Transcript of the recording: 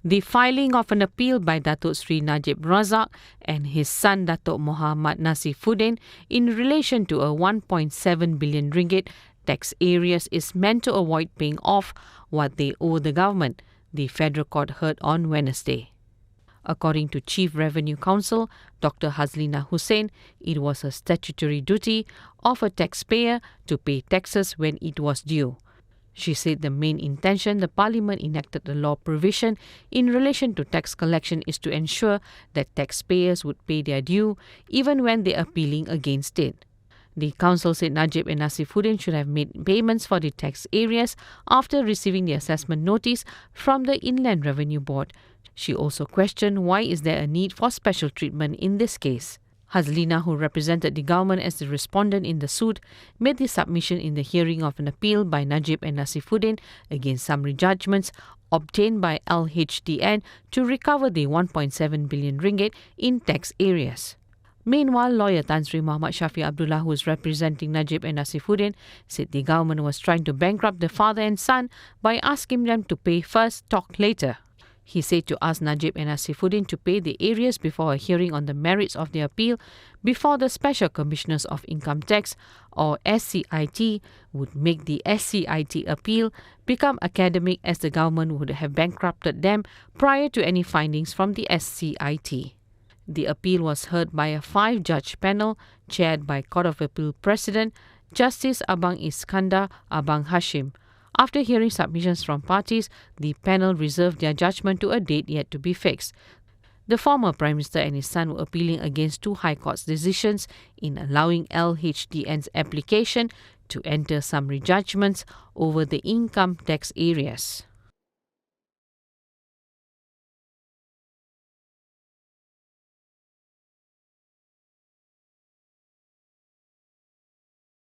The filing of an appeal by Datuk Seri Najib Razak and his son Datuk Mohd Nazifuddin in relation to a 1.7 billion ringgit tax arrears is meant to avoid paying off what they owe the government, the Federal Court heard on Wednesday. According to Chief Revenue Counsel Dr. Hazlina Hussain, it was a statutory duty of a taxpayer to pay taxes when it was due. She said the main intention the Parliament enacted the law provision in relation to tax collection is to ensure that taxpayers would pay their due even when they are appealing against it. The Council said Najib and Nazifuddin should have made payments for the tax arrears after receiving the assessment notice from the Inland Revenue Board. She also questioned why is there a need for special treatment in this case. Hazlina, who represented the government as the respondent in the suit, made the submission in the hearing of an appeal by Najib and Nazifuddin against summary judgments obtained by LHDN to recover the 1.7 billion ringgit in tax arrears. Meanwhile, lawyer Tan Sri Muhammad Shafi Abdullah, who is representing Najib and Nazifuddin, said the government was trying to bankrupt the father and son by asking them to pay first, talk later. He said to ask Najib and Nazifuddin to pay the arrears before a hearing on the merits of the appeal before the Special Commissioners of Income Tax or SCIT would make the SCIT appeal become academic, as the government would have bankrupted them prior to any findings from the SCIT. The appeal was heard by a 5-judge panel chaired by Court of Appeal President Justice Abang Iskandar Abang Hashim. After hearing submissions from parties, the panel reserved their judgment to a date yet to be fixed. The former Prime Minister and his son were appealing against 2 High Court's decisions in allowing LHDN's application to enter summary judgments over the income tax arrears.